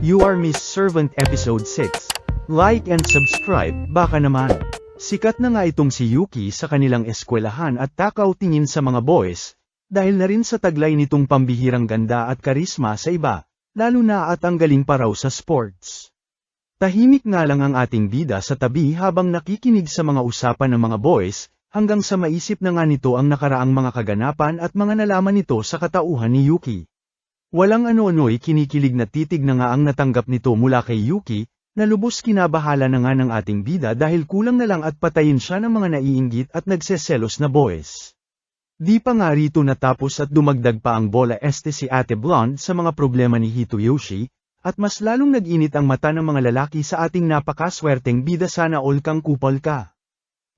You Are Miss Servant Episode 6. Like and subscribe, baka naman. Sikat na nga itong si Yuki sa kanilang eskwelahan at takaw tingin sa mga boys, dahil na rin sa taglay nitong pambihirang ganda at karisma sa iba, lalo na at ang galing pa raw sa sports. Tahimik nga lang ang ating bida sa tabi habang nakikinig sa mga usapan ng mga boys, hanggang sa maisip na nga nito ang nakaraang mga kaganapan at mga nalaman nito sa katauhan ni Yuki. Walang ano-ano'y kinikilig na titig na nga ang natanggap nito mula kay Yuki, na lubos kinabahala na nga ng ating bida dahil kulang na lang at patayin siya ng mga naiinggit at nagseselos na boys. Di pa nga rito natapos at dumagdag pa ang bola si Ate Blonde sa mga problema ni Hitoyoshi, at mas lalong nag-init ang mata ng mga lalaki sa ating napakaswerteng bida sana all kang kupal ka.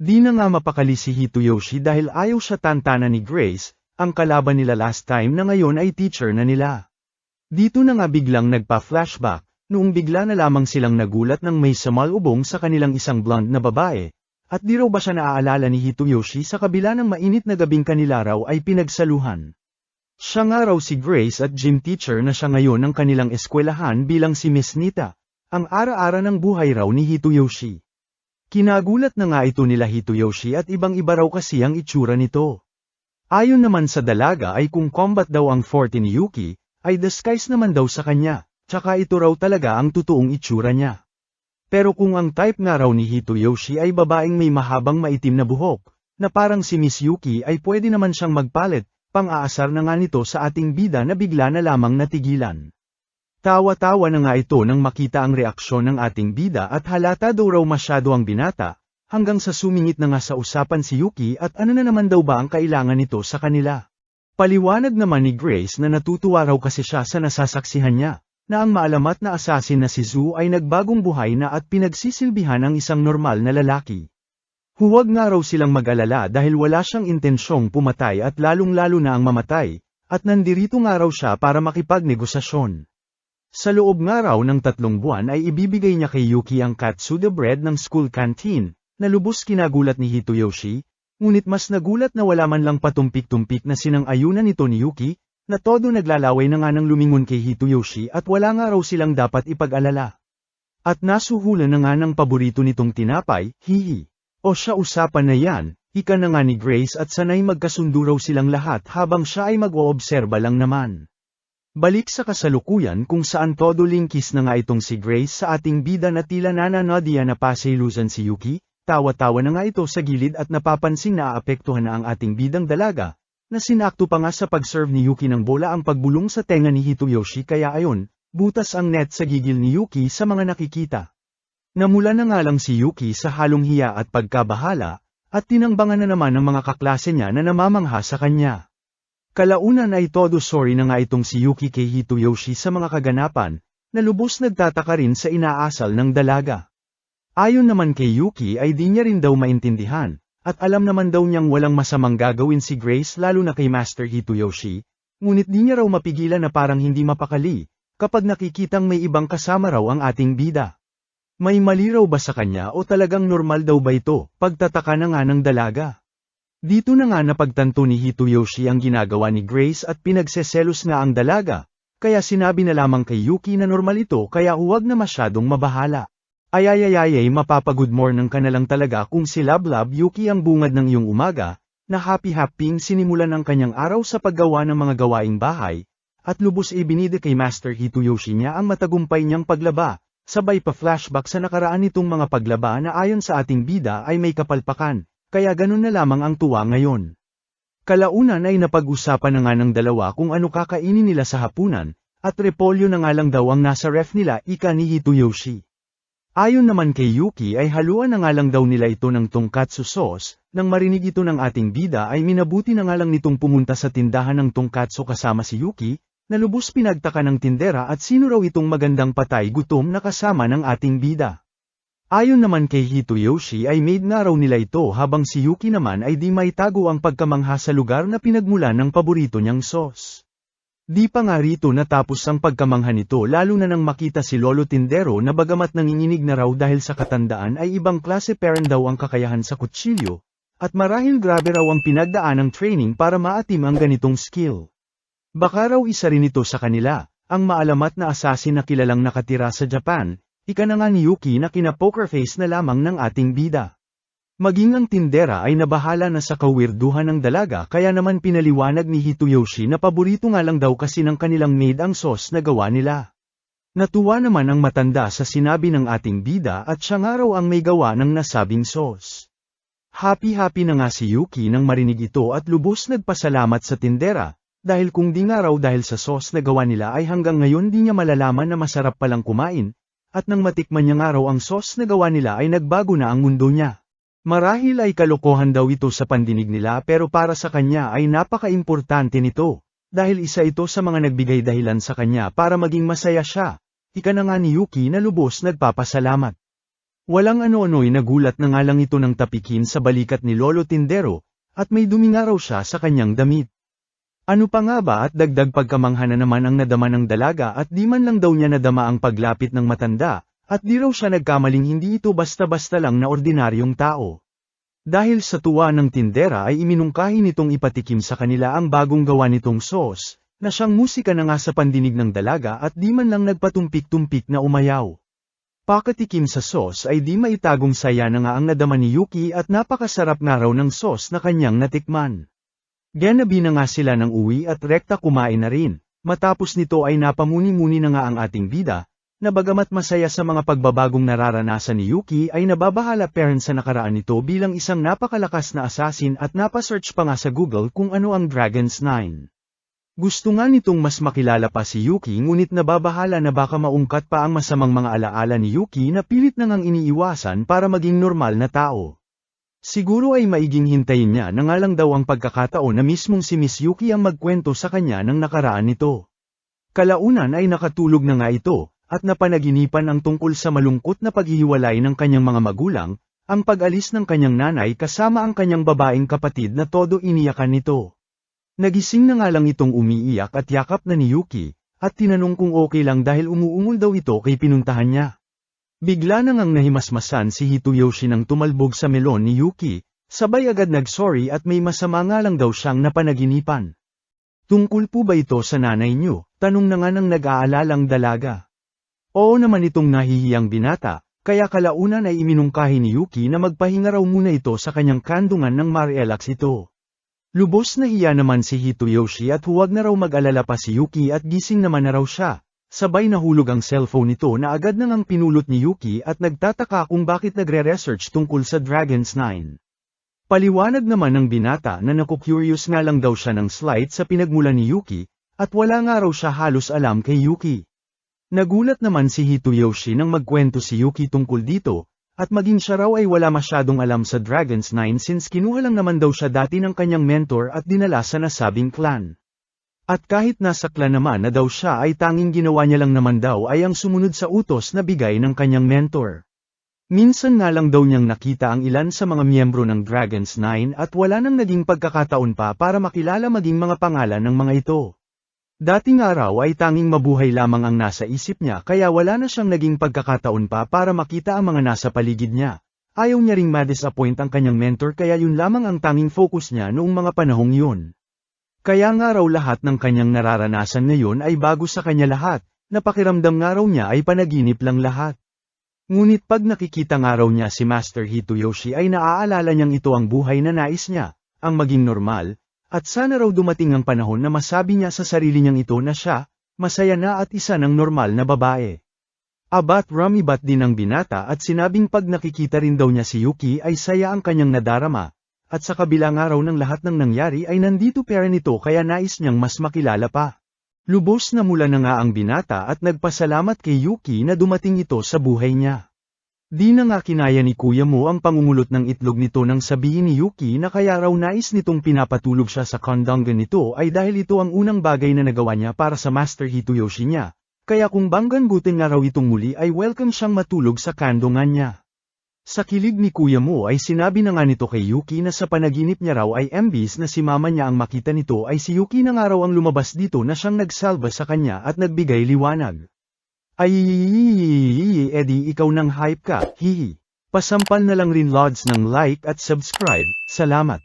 Di na nga mapakali si Hitoyoshi dahil ayaw siya tantanan ni Grace, ang kalaban nila last time na ngayon ay teacher na nila. Dito na nga biglang nagpa-flashback, noong bigla na lamang silang nagulat nang may samalubong sa kanilang isang blonde na babae, at di raw ba siya naaalala ni Hitoyoshi sa kabila ng mainit na gabing kanila raw ay pinagsaluhan. Siya nga raw si Grace at gym teacher na siya ngayon ng kanilang eskwelahan bilang si Miss Nita, ang ara-ara ng buhay raw ni Hitoyoshi. Kinagulat na nga ito nila Hitoyoshi at ibang-iba raw kasi ang itsura nito. Ayon naman sa dalaga ay kung combat daw ang forte ni Yuki, ay disguise naman daw sa kanya, tsaka ito raw talaga ang totoong itsura niya. Pero kung ang type nga raw ni Hitoyoshi ay babaeng may mahabang maitim na buhok, na parang si Miss Yuki ay pwede naman siyang magpalit, pang-aasar na nga nito sa ating bida na bigla na lamang natigilan. Tawa-tawa na nga ito nang makita ang reaksyon ng ating bida at halata daw raw masyado ang binata, hanggang sa sumingit na nga sa usapan si Yuki at ano na naman daw ba ang kailangan nito sa kanila. Paliwanag naman ni Grace na natutuwa raw kasi siya sa nasasaksihan niya, na ang maalamat na assassin na si Zu ay nagbagong buhay na at pinagsisilbihan ang isang normal na lalaki. Huwag nga raw silang mag-alala dahil wala siyang intensyong pumatay at lalong-lalo na ang mamatay, at nandirito nga raw siya para makipagnegosasyon. Sa loob nga raw ng 3 buwan ay ibibigay niya kay Yuki ang katsuda bread ng school canteen, na lubos kinagulat ni Hitoyoshi, ngunit mas nagulat na wala man lang patumpik-tumpik na sinang-ayunan nito ni Yuki, na todo naglalaway na nga ng lumingon kay Hitoyoshi at wala nga raw silang dapat ipag-alala. At nasuhulan na nga ng paborito nitong tinapay, hihi. O siya usapan na yan, ika na nga ni Grace at sanay magkasundo raw silang lahat habang siya ay mag-oobserba lang naman. Balik sa kasalukuyan kung saan todo lingkis na nga itong si Grace sa ating bida na tila nananodya na pasilusan si Yuki, tawa-tawa na nga ito sa gilid at napapansin na aapektuhan na ang ating bidang dalaga, na sinakto pa nga sa pag-serve ni Yuki ng bola ang pagbulong sa tenga ni Hitoyoshi kaya ayon, butas ang net sa gigil ni Yuki sa mga nakikita. Namula na nga lang si Yuki sa halong hiya at pagkabahala, at tinangbangan na naman ng mga kaklase niya na namamangha sa kanya. Kalaunan ay todo sorry na nga itong si Yuki kay Hitoyoshi sa mga kaganapan, na lubos nagtataka rin sa inaasal ng dalaga. Ayon naman kay Yuki ay di niya rin daw maintindihan, at alam naman daw niyang walang masamang gagawin si Grace lalo na kay Master Hitoyoshi, ngunit di niya raw mapigilan na parang hindi mapakali, kapag nakikitang may ibang kasama raw ang ating bida. May mali raw ba sa kanya o talagang normal daw ba ito, pagtataka na nga ng dalaga. Dito na nga napagtanto ni Hitoyoshi ang ginagawa ni Grace at pinagseselos nga ang dalaga, kaya sinabi na lamang kay Yuki na normal ito kaya huwag na masyadong mabahala. Ayayayayay mapapagood morning ka na lang talaga kung si Lablab Yuki ang bungad ng iyong umaga, na happy-happing sinimulan ang kanyang araw sa paggawa ng mga gawaing bahay, at lubos ibinida kay Master Hitoyoshi niya ang matagumpay niyang paglaba, sabay pa flashback sa nakaraan nitong mga paglaba na ayon sa ating bida ay may kapalpakan, kaya ganun na lamang ang tuwa ngayon. Kalaunan ay napag-usapan na nga ng dalawa kung ano kakainin nila sa hapunan, at repolyo na nga lang daw ang nasa ref nila ika ni Hitoyoshi. Ayon naman kay Yuki ay haluan na nga lang daw nila ito ng tonkatsu sauce, nang marinig ito ng ating bida ay minabuti na nga lang nitong pumunta sa tindahan ng tonkatsu kasama si Yuki, na lubos pinagtaka ng tindera at sino raw itong magandang patay gutom na kasama ng ating bida. Ayon naman kay Hitoyoshi ay made nga raw nila ito habang si Yuki naman ay di maitago ang pagkamangha sa lugar na pinagmulan ng paborito niyang sauce. Di pa nga rito natapos ang pagkamangha nito lalo na nang makita si Lolo Tindero na bagamat nanginginig na raw dahil sa katandaan ay ibang klase parent daw ang kakayahan sa kutsilyo, at marahil grabe raw ang pinagdaan ng training para maatim ang ganitong skill. Baka raw isa rin ito sa kanila, ang maalamat na assassin na kilalang nakatira sa Japan, ika na nga ni Yuki na kina-poker face na lamang ng ating bida. Maging ang tindera ay nabahala na sa kawirduhan ng dalaga kaya naman pinaliwanag ni Hitoyoshi na paborito nga lang daw kasi ng kanilang maid ang sauce na gawa nila. Natuwa naman ang matanda sa sinabi ng ating bida at siya nga raw ang may gawa ng nasabing sauce. Happy-happy na nga si Yuki nang marinig ito at lubos nagpasalamat sa tindera, dahil kung di nga raw dahil sa sauce na gawa nila ay hanggang ngayon di niya malalaman na masarap palang kumain, at nang matikman niya nga raw ang sauce na gawa nila ay nagbago na ang mundo niya. Marahil ay kalokohan daw ito sa pandinig nila pero para sa kanya ay napaka-importante nito, dahil isa ito sa mga nagbigay dahilan sa kanya para maging masaya siya. Ika na nga ni Yuki na lubos nagpapasalamat. Walang ano-ano'y nagulat na nga lang ito ng tapikin sa balikat ni Lolo Tindero, at may dumi nga raw siya sa kanyang damit. Ano pa nga ba at dagdag pagkamangha na naman ang nadama ng dalaga at di man lang daw niya nadama ang paglapit ng matanda, at di raw siya nagkamaling hindi ito basta-basta lang na ordinaryong tao. Dahil sa tuwa ng tindera ay iminungkahi nitong ipatikim sa kanila ang bagong gawa nitong sauce, na siyang musika na nga sa pandinig ng dalaga at di man lang nagpatumpik-tumpik na umayaw. Pakatikim sa sauce ay di maitagong saya na nga ang nadama ni Yuki at napakasarap nga raw ng sauce na kanyang natikman. Ganabi na nga sila ng uwi at rekta kumain na rin, matapos nito ay napamuni-muni na nga ang ating bida, na bagamat masaya sa mga pagbabagong nararanasan ni Yuki ay nababahala pa rin sa nakaraan nito bilang isang napakalakas na assassin at napasearch pa nga sa Google kung ano ang Dragon's 9. Gusto nga nitong mas makilala pa si Yuki ngunit nababahala na baka maungkat pa ang masamang mga alaala ni Yuki na pilit na ngang iniiwasan para maging normal na tao. Siguro ay maiging hintayin niya na nga lang daw ang pagkakataon na mismong si Miss Yuki ang magkwento sa kanya ng nakaraan nito. Kalaunan ay nakatulog na nga ito, at napanaginipan ang tungkol sa malungkot na paghihiwalay ng kanyang mga magulang, ang pag-alis ng kanyang nanay kasama ang kanyang babaeng kapatid na todo iniyakan nito. Nagising na nga lang itong umiiyak at yakap na ni Yuki, at tinanong kung okay lang dahil umuungol daw ito kay pinuntahan niya. Bigla na ngang nahimasmasan si Hitoyoshi nang tumalbog sa melon ni Yuki, sabay agad nag-sorry at may masama nga lang daw siyang napanaginipan. Tungkol po ba ito sa nanay niyo? Tanong na nga ng nag-aalalang dalaga. Oo naman itong nahihiyang binata, kaya kalaunan ay iminungkahi ni Yuki na magpahinga raw muna ito sa kanyang kandungan ng ma-relax ito. Lubos na hiya naman si Hitoyoshi at huwag na raw mag-alala pa si Yuki at gising naman na raw siya. Sabay nahulog ang cellphone nito na agad nang ang pinulot ni Yuki at nagtataka kung bakit nagre-research tungkol sa Dragon's 9. Paliwanag naman ng binata na naku-curious nga lang daw siya ng slight sa pinagmula ni Yuki, at wala nga raw siya halos alam kay Yuki. Nagulat naman si Hitoyoshi nang magkwento si Yuki tungkol dito, at maging siya raw ay wala masyadong alam sa Dragon's 9 since kinuha lang naman daw siya dati ng kanyang mentor at dinala sa nasabing clan. At kahit nasa clan naman na daw siya ay tanging ginawa niya lang naman daw ay ang sumunod sa utos na bigay ng kanyang mentor. Minsan nga lang daw niyang nakita ang ilan sa mga miyembro ng Dragon's 9 at wala nang naging pagkakataon pa para makilala maging mga pangalan ng mga ito. Dating araw ay tanging mabuhay lamang ang nasa isip niya kaya wala na siyang naging pagkakataon pa para makita ang mga nasa paligid niya. Ayaw niya ring ma-disappoint ang kanyang mentor kaya yun lamang ang tanging focus niya noong mga panahong yun. Kaya nga raw lahat ng kanyang nararanasan ngayon ay bago sa kanya lahat, napakiramdam nga raw niya ay panaginip lang lahat. Ngunit pag nakikita nga raw niya si Master Hitoyoshi ay naaalala niyang ito ang buhay na nais niya, ang maging normal, at sana raw dumating ang panahon na masabi niya sa sarili niyang ito na siya, masaya na at isa ng normal na babae. Abat rumibat din ang binata at sinabing pag nakikita rin daw niya si Yuki ay saya ang kanyang nadarama, at sa kabilang araw ng lahat ng nangyari ay nandito pera nito kaya nais niyang mas makilala pa. Lubos na mula na nga ang binata at nagpasalamat kay Yuki na dumating ito sa buhay niya. Di na nga kinaya ni kuya mo ang pangungulot ng itlog nito nang sabihin ni Yuki na kaya raw nais nitong pinapatulog siya sa kandungan nito ay dahil ito ang unang bagay na nagawa niya para sa Master Hitoyoshi niya, kaya kung banggan-gutin nga raw itong muli ay welcome siyang matulog sa kandungan niya. Sa kilig ni kuya mo ay sinabi na nga nito kay Yuki na sa panaginip niya raw ay imbis na si mama niya ang makita nito ay si Yuki na nga raw ang lumabas dito na siyang nagsalba sa kanya at nagbigay liwanag. Ay, edi ikaw nang hype ka, hihi. Pasampal na lang rin lods ng like at subscribe, salamat.